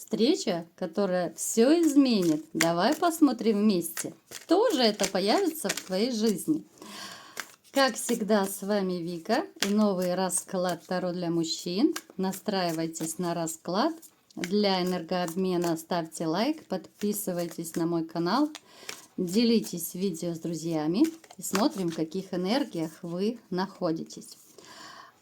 Встреча, которая все изменит. Давай посмотрим вместе, кто же это появится в твоей жизни. Как всегда, с вами Вика и новый расклад Таро для мужчин. Настраивайтесь на расклад. Для энергообмена ставьте лайк, подписывайтесь на мой канал, делитесь видео с друзьями и смотрим, в каких энергиях вы находитесь.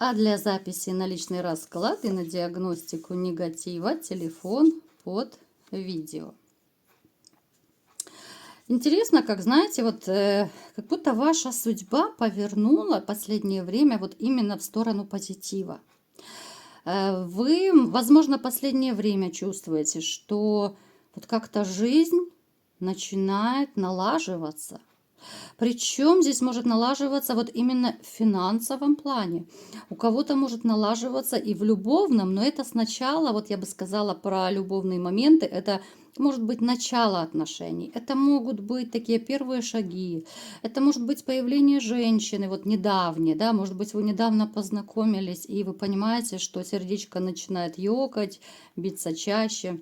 А для записи на личный расклад и на диагностику негатива телефон под видео. Интересно, как знаете, вот как будто ваша судьба повернула последнее время вот именно в сторону позитива. Вы, возможно, последнее время чувствуете, что вот как-то жизнь начинает налаживаться. Причем здесь может налаживаться вот именно в финансовом плане. У кого-то может налаживаться и в любовном, но это сначала, вот я бы сказала про любовные моменты, это может быть начало отношений. Это могут быть такие первые шаги. Это может быть появление женщины, вот недавнее, да, может быть, вы недавно познакомились, и вы понимаете, что сердечко начинает ёкать, биться чаще.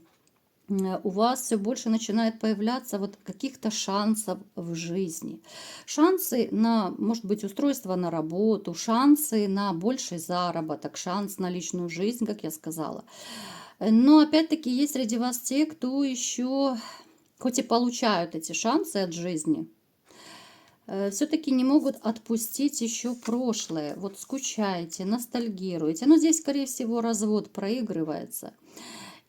У вас все больше начинает появляться вот каких-то шансов в жизни. Шансы на, может быть, устройство на работу, шансы на больший заработок, шанс на личную жизнь, как я сказала. Но опять-таки есть среди вас те, кто еще, хоть и получают эти шансы от жизни, все-таки не могут отпустить еще прошлое. Вот скучаете, ностальгируете. Но здесь, скорее всего, развод проигрывается.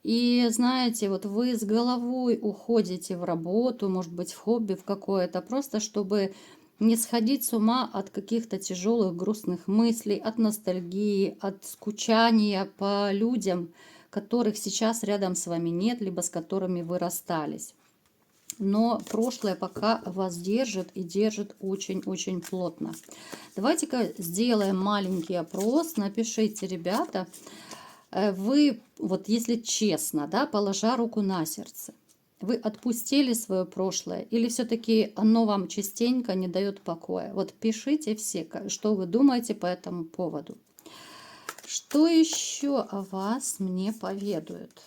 И знаете, вот вы с головой уходите в работу, может быть, в хобби, в какое-то, просто чтобы не сходить с ума от каких-то тяжелых, грустных мыслей, от ностальгии, от скучания по людям, которых сейчас рядом с вами нет, либо с которыми вы расстались. Но прошлое пока вас держит и держит очень-очень плотно. Давайте-ка сделаем маленький опрос. Напишите, ребята, вы, вот если честно, да, положа руку на сердце, вы отпустили свое прошлое или все-таки оно вам частенько не дает покоя? Вот пишите все, что вы думаете по этому поводу. Что еще о вас мне поведают?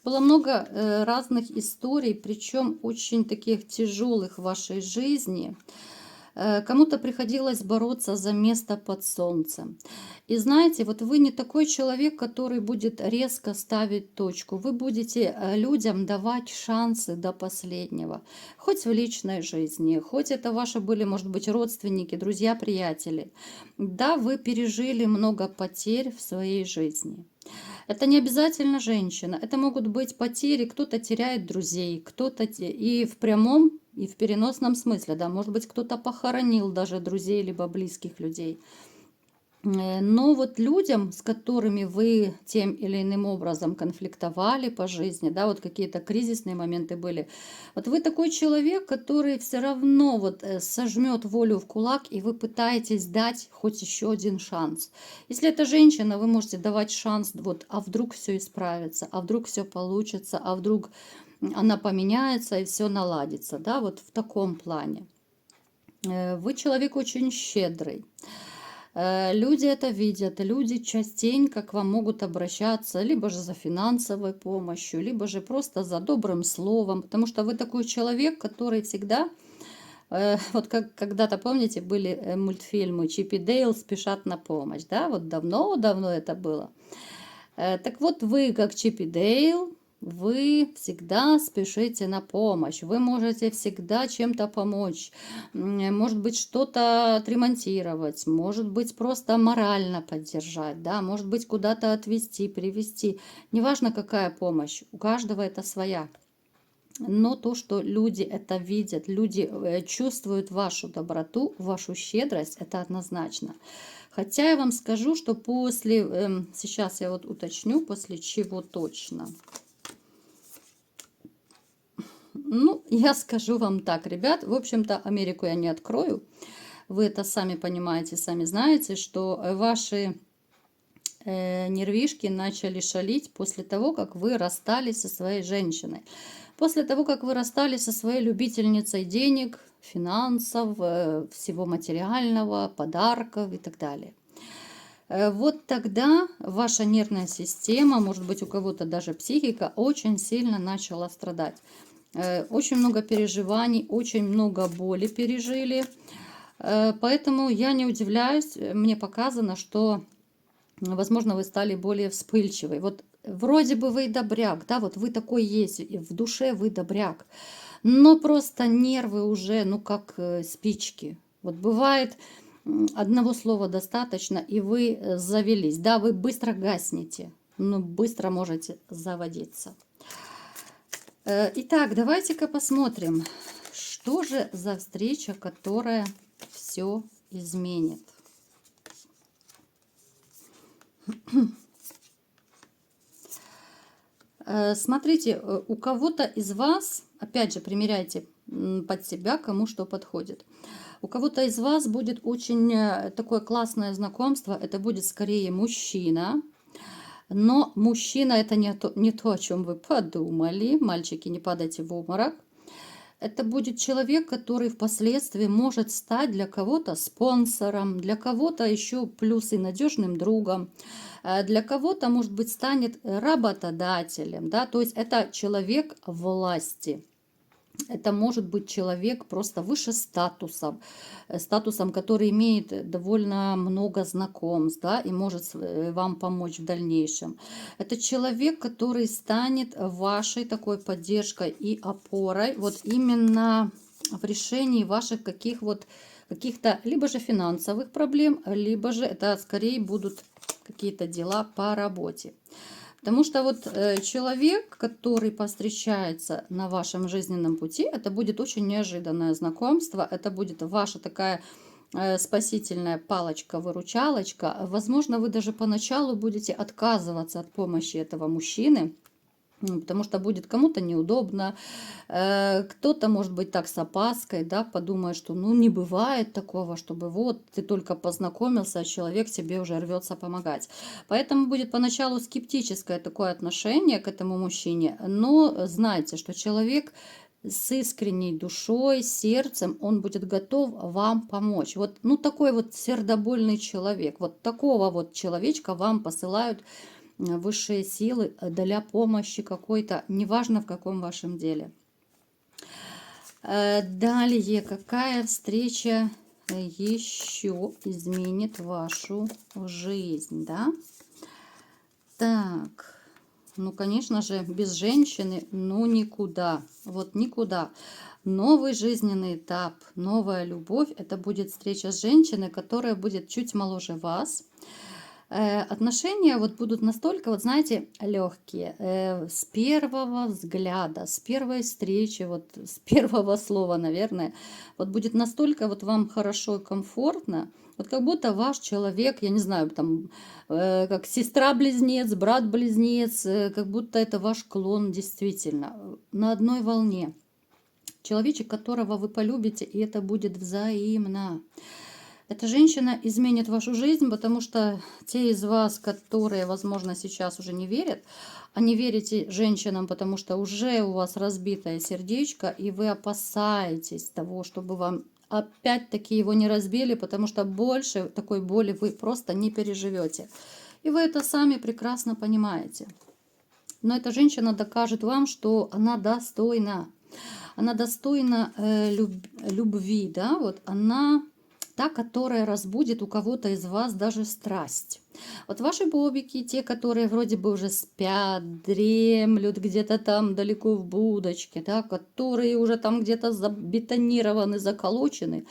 Было много разных историй, причем очень таких тяжелых в вашей жизни. Кому-то приходилось бороться за место под солнцем. И знаете, вот вы не такой человек, который будет резко ставить точку. Вы будете людям давать шансы до последнего. Хоть в личной жизни, хоть это ваши были, может быть, родственники, друзья, приятели. Да, вы пережили много потерь в своей жизни. Это не обязательно женщина, это могут быть потери, кто-то теряет друзей, кто-то и в прямом, и в переносном смысле, да, может быть, кто-то похоронил даже друзей, либо близких людей. Но вот людям, с которыми вы тем или иным образом конфликтовали по жизни, да, вот какие-то кризисные моменты были, вот вы такой человек, который все равно вот сожмет волю в кулак, и вы пытаетесь дать хоть еще один шанс. Если это женщина, вы можете давать шанс, вот, а вдруг все исправится, а вдруг все получится, а вдруг она поменяется и все наладится, да, вот в таком плане. Вы человек очень щедрый. Люди это видят, люди частенько к вам могут обращаться либо же за финансовой помощью, либо же просто за добрым словом, потому что вы такой человек, который всегда, вот как когда-то, помните, были мультфильмы «Чип и Дейл спешат на помощь», да, вот давно-давно это было. Так вот, вы, как Чип и Дейл, вы всегда спешите на помощь, вы можете всегда чем-то помочь, может быть, что-то отремонтировать, может быть, просто морально поддержать, да, может быть, куда-то отвезти, привезти. Неважно, какая помощь, у каждого это своя. Но то, что люди это видят, люди чувствуют вашу доброту, вашу щедрость, это однозначно. Хотя я вам скажу, что после, сейчас я вот уточню, после чего точно. Ну, я скажу вам так, ребят, в общем-то, Америку я не открою. Вы это сами понимаете, сами знаете, что ваши нервишки начали шалить после того, как вы расстались со своей женщиной. После того, как вы расстались со своей любительницей денег, финансов, всего материального, подарков и так далее. Вот тогда ваша нервная система, может быть, у кого-то даже психика, очень сильно начала страдать. Очень много переживаний, очень много боли пережили. Поэтому я не удивляюсь, мне показано, что, возможно, вы стали более вспыльчивой. Вот вроде бы вы и добряк, да, вот вы такой есть, и в душе вы добряк, но просто нервы уже, ну, как спички. Вот бывает, одного слова достаточно, и вы завелись. Да, вы быстро гаснете, но быстро можете заводиться. Итак, давайте-ка посмотрим, что же за встреча, которая все изменит. Смотрите, у кого-то из вас, опять же, примеряйте под себя, кому что подходит. У кого-то из вас будет очень такое классное знакомство. Это будет скорее мужчина. Но мужчина это не то, о чем вы подумали. Мальчики, не падайте в обморок. Это будет человек, который впоследствии может стать для кого-то спонсором, для кого-то еще плюс и надежным другом, для кого-то, может быть, станет работодателем, да, то есть это человек власти. Это может быть человек просто выше статусом, статусом, который имеет довольно много знакомств, да, и может вам помочь в дальнейшем. Это человек, который станет вашей такой поддержкой и опорой вот именно в решении ваших каких-то либо же финансовых проблем, либо же это скорее будут какие-то дела по работе. Потому что вот человек, который повстречается на вашем жизненном пути, это будет очень неожиданное знакомство, это будет ваша такая спасительная палочка-выручалочка. Возможно, вы даже поначалу будете отказываться от помощи этого мужчины, потому что будет кому-то неудобно, кто-то, может быть, так с опаской, да, подумает, что ну не бывает такого, чтобы вот ты только познакомился, а человек тебе уже рвется помогать. Поэтому будет поначалу скептическое такое отношение к этому мужчине, но знайте, что человек с искренней душой, сердцем, он будет готов вам помочь. Вот, ну, такой вот сердобольный человек, вот такого вот человечка вам посылают высшие силы для помощи какой-то, неважно в каком вашем деле. Далее, какая встреча еще изменит вашу жизнь, да? Так, ну, конечно же, без женщины, ну, никуда, вот никуда. Новый жизненный этап, новая любовь, это будет встреча с женщиной, которая будет чуть моложе вас. Отношения вот будут настолько, вот знаете, легкие, с первого взгляда, с первой встречи, вот с первого слова, наверное, вот будет настолько вот вам хорошо и комфортно, вот как будто ваш человек, я не знаю, там, как сестра-близнец, брат-близнец, как будто это ваш клон действительно, на одной волне. Человечек, которого вы полюбите, и это будет взаимно. Эта женщина изменит вашу жизнь, потому что те из вас, которые, возможно, сейчас уже не верят, а не верите женщинам, потому что уже у вас разбитое сердечко, и вы опасаетесь того, чтобы вам опять-таки его не разбили, потому что больше такой боли вы просто не переживете. И вы это сами прекрасно понимаете. Но эта женщина докажет вам, что она достойна. Она достойна любви, да, вот она та, которая разбудит у кого-то из вас даже страсть. Вот ваши бобики, те, которые вроде бы уже спят, дремлют где-то там далеко в будочке, да, которые уже там где-то забетонированы, заколочены,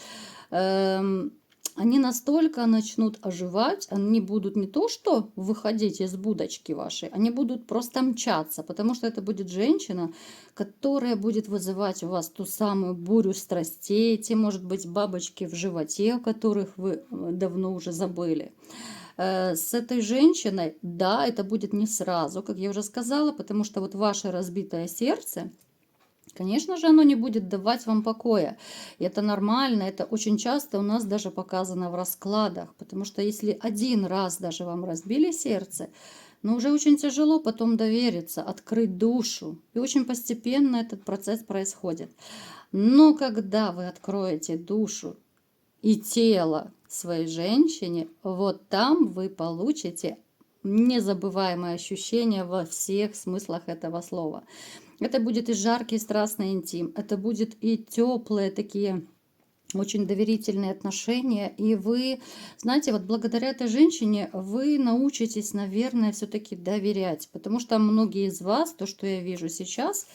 они настолько начнут оживать, они будут не то что выходить из будочки вашей, они будут просто мчаться, потому что это будет женщина, которая будет вызывать у вас ту самую бурю страстей, те, может быть, бабочки в животе, о которых вы давно уже забыли. С этой женщиной, да, это будет не сразу, как я уже сказала, потому что вот ваше разбитое сердце, конечно же, оно не будет давать вам покоя. И это нормально, это очень часто у нас даже показано в раскладах, потому что если один раз даже вам разбили сердце, но уже очень тяжело потом довериться, открыть душу. И очень постепенно этот процесс происходит. Но когда вы откроете душу и тело своей женщине, вот там вы получите незабываемое ощущение во всех смыслах этого слова. Это будет и жаркий страстный интим, это будет и теплые такие очень доверительные отношения, и вы, знаете, вот благодаря этой женщине вы научитесь, наверное, все-таки доверять, потому что многие из вас, то, что я вижу сейчас,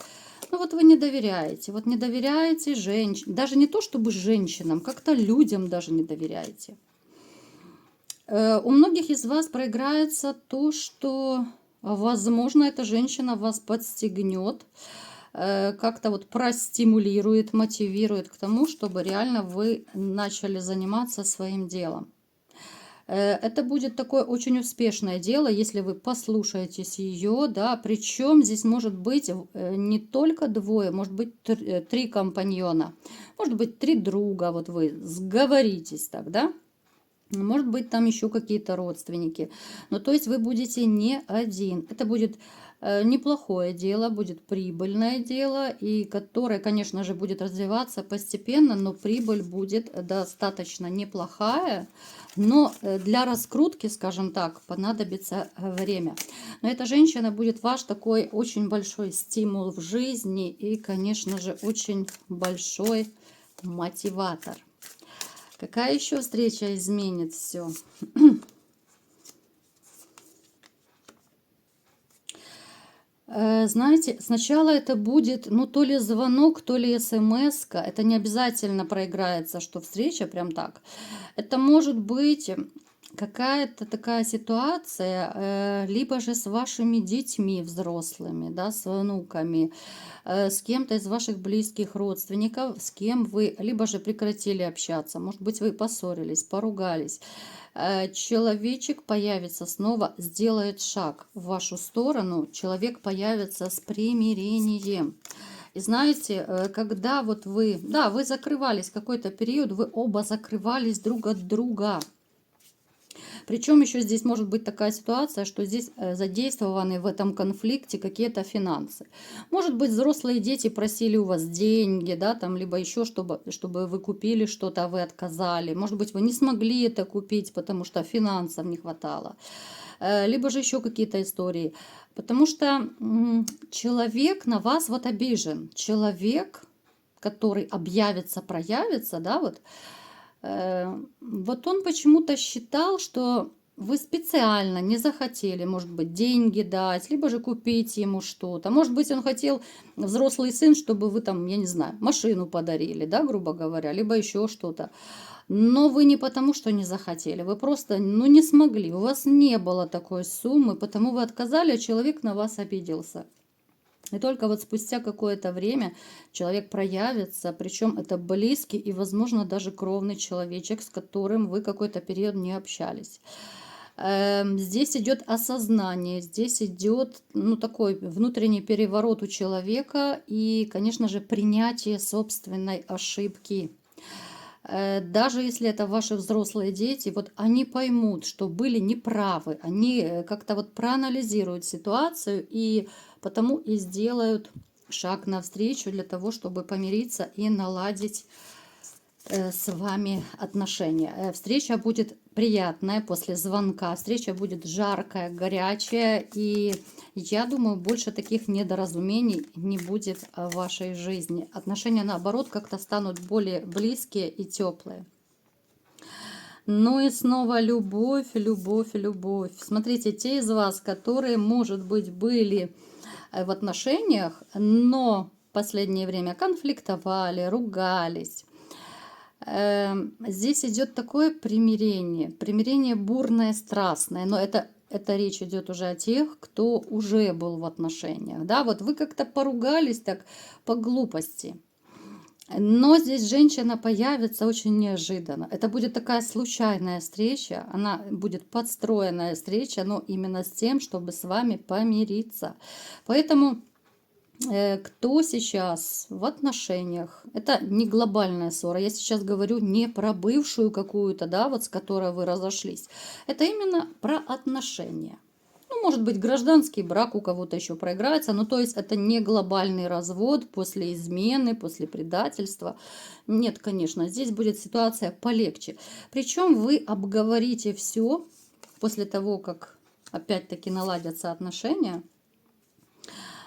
ну вот вы не доверяете, вот не доверяете женщинам, даже не то чтобы женщинам, как-то людям даже не доверяете. У многих из вас проиграется то, что, возможно, эта женщина вас подстегнет, как-то вот простимулирует, мотивирует к тому, чтобы реально вы начали заниматься своим делом. Это будет такое очень успешное дело, если вы послушаетесь ее, да, причем здесь может быть не только двое, может быть три компаньона, может быть 3 друга, вот вы сговоритесь так, да. Может быть, там еще какие-то родственники. Но то есть вы будете не один. Это будет неплохое дело, будет прибыльное дело, и которое, конечно же, будет развиваться постепенно, но прибыль будет достаточно неплохая. Но для раскрутки, скажем так, понадобится время. Но эта женщина будет ваш такой очень большой стимул в жизни и, конечно же, очень большой мотиватор. Какая еще встреча изменит все? Знаете, сначала это будет, ну, то ли звонок, то ли смс-ка. Это не обязательно проиграется, что встреча прям так. Это может быть какая-то такая ситуация, либо же с вашими детьми взрослыми, да, с внуками, с кем-то из ваших близких родственников, с кем вы либо же прекратили общаться, может быть, вы поссорились, поругались. Человечек появится снова, сделает шаг в вашу сторону, человек появится с примирением. И знаете, когда вот вы, да, вы закрывались какой-то период, вы оба закрывались друг от друга. Причем еще здесь может быть такая ситуация, что здесь задействованы в этом конфликте какие-то финансы. Может быть, взрослые дети просили у вас деньги, да, там, либо еще, чтобы вы купили что-то, а вы отказали. Может быть, вы не смогли это купить, потому что финансов не хватало. Либо же еще какие-то истории. Потому что человек на вас вот обижен. Человек, который объявится, проявится, да, вот он почему-то считал, что вы специально не захотели, может быть, деньги дать, либо же купить ему что-то. Может быть, он хотел, взрослый сын, чтобы вы там, я не знаю, машину подарили, да, грубо говоря, либо еще что-то. Но вы не потому, что не захотели, вы просто, ну, не смогли, у вас не было такой суммы, потому вы отказали, а человек на вас обиделся. И только вот спустя какое-то время человек проявится, причем это близкий и, возможно, даже кровный человечек, с которым вы какой-то период не общались. Здесь идет осознание, здесь идет, ну, такой внутренний переворот у человека и, конечно же, принятие собственной ошибки. Даже если это ваши взрослые дети, вот они поймут, что были неправы, они как-то вот проанализируют ситуацию и потому и сделают шаг навстречу для того, чтобы помириться и наладить с вами отношения. Встреча будет приятная после звонка, встреча будет жаркая, горячая, и я думаю, больше таких недоразумений не будет в вашей жизни. Отношения, наоборот, как-то станут более близкие и теплые. Ну и снова любовь, любовь, любовь. Смотрите, те из вас, которые, может быть, были в отношениях, но в последнее время конфликтовали, ругались. Здесь идет такое примирение бурное, страстное, но это речь идет уже о тех, кто уже был в отношениях, да, вот вы как-то поругались так по глупости, но здесь женщина появится очень неожиданно, это будет такая случайная встреча, она будет подстроенная встреча, но именно с тем, чтобы с вами помириться, поэтому... Кто сейчас в отношениях, это не глобальная ссора, я сейчас говорю не про бывшую какую-то, да, вот с которой вы разошлись, это именно про отношения. Ну, может быть, гражданский брак у кого-то еще проиграется. Ну, то есть это не глобальный развод после измены, после предательства. Нет, конечно, здесь будет ситуация полегче. Причем вы обговорите все после того, как опять-таки наладятся отношения.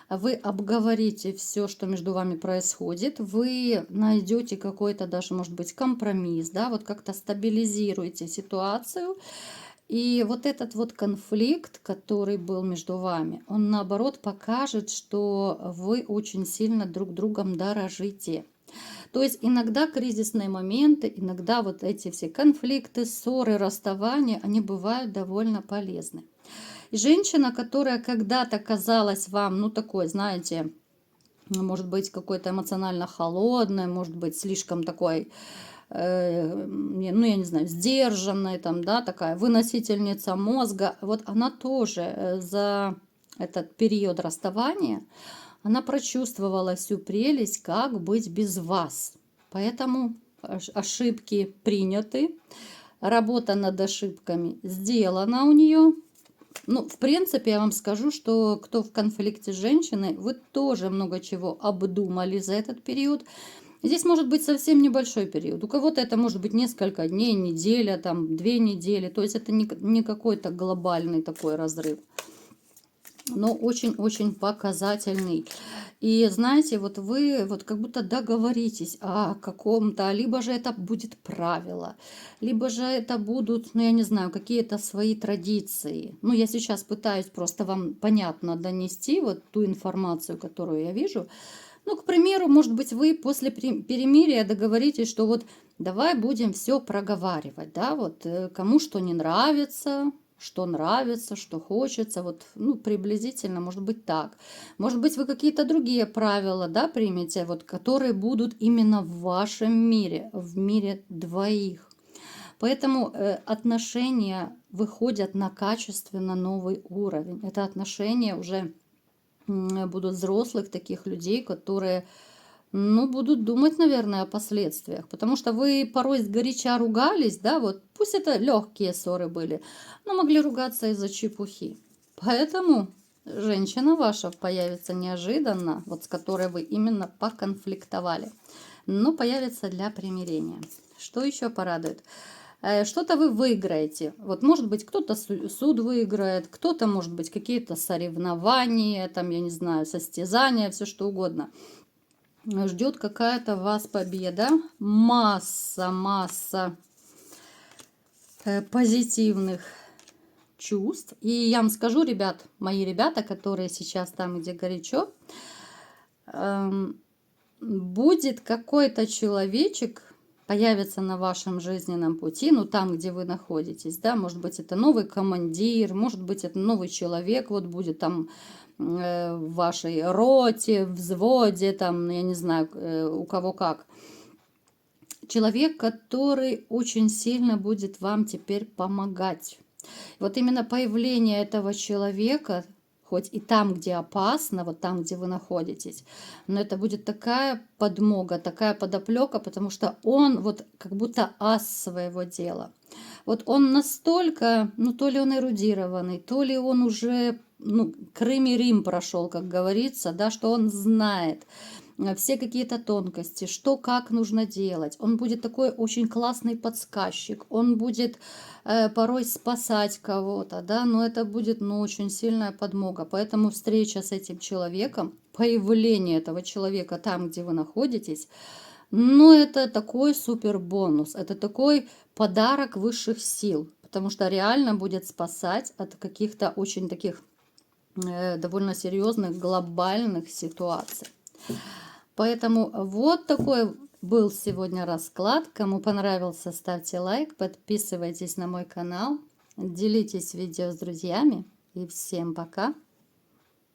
Вы обговорите все, что между вами происходит, вы найдете какой-то даже, может быть, компромисс, да, вот как-то стабилизируете ситуацию. И вот этот вот конфликт, который был между вами, он наоборот покажет, что вы очень сильно друг другом дорожите. То есть иногда кризисные моменты, иногда вот эти все конфликты, ссоры, расставания, они бывают довольно полезны. И женщина, которая когда-то казалась вам, ну такой, знаете, может быть какой-то эмоционально холодной, может быть слишком такой, ну я не знаю, сдержанной, там, да, такая выносительница мозга, вот она тоже за этот период расставания, она прочувствовала всю прелесть, как быть без вас. Поэтому ошибки приняты, работа над ошибками сделана у нее. Ну, в принципе, я вам скажу, что кто в конфликте с женщиной, вы тоже много чего обдумали за этот период. Здесь может быть совсем небольшой период. У кого-то это может быть несколько дней, неделя, там, 2 недели. То есть это не какой-то глобальный такой разрыв, но очень-очень показательный. И знаете, вот вы вот как будто договоритесь о каком-то, либо же это будет правило, либо же это будут, ну я не знаю, какие-то свои традиции. Ну я сейчас пытаюсь просто вам понятно донести вот ту информацию, которую я вижу. Ну, к примеру, может быть, вы после перемирия договоритесь, что вот давай будем все проговаривать, да, вот кому что не нравится, что хочется, вот, ну, приблизительно, может быть, так. Может быть, вы какие-то другие правила, да, примете, вот, которые будут именно в вашем мире, в мире двоих. Поэтому отношения выходят на качественно новый уровень. Это отношения уже будут взрослых таких людей, которые, ну, будут думать, наверное, о последствиях. Потому что вы порой сгоряча ругались, да, вот пусть это легкие ссоры были, но могли ругаться из-за чепухи. Поэтому женщина ваша появится неожиданно, вот с которой вы именно поконфликтовали, но появится для примирения. Что еще порадует? Что-то вы выиграете. Вот, может быть, кто-то суд выиграет, кто-то, может быть, какие-то соревнования, там, я не знаю, состязания, все что угодно. Ждет какая-то вас победа. Масса позитивных чувств. И я вам скажу, ребят, мои ребята, которые сейчас там, где горячо, будет какой-то человечек, появится на вашем жизненном пути, ну там, где вы находитесь, да, может быть, это новый командир, может быть, это новый человек, вот будет там в вашей роте, взводе, там, я не знаю, у кого как. Человек, который очень сильно будет вам теперь помогать. Вот именно появление этого человека, хоть и там, где опасно, вот там, где вы находитесь, но это будет такая подмога, такая подоплека, потому что он вот как будто ас своего дела. Вот он настолько, ну то ли он эрудированный, то ли он уже, ну, Крым и Рим прошел, как говорится, да, что он знает все какие-то тонкости, что как нужно делать. Он будет такой очень классный подсказчик, он будет порой спасать кого-то, да, но это будет, ну, очень сильная подмога. Поэтому встреча с этим человеком, появление этого человека там, где вы находитесь, ну, это такой супер бонус, это такой подарок высших сил, потому что реально будет спасать от каких-то очень таких довольно серьезных глобальных ситуаций. Поэтому вот такой был сегодня расклад. Кому понравился, ставьте лайк, подписывайтесь на мой канал, делитесь видео с друзьями. И всем пока!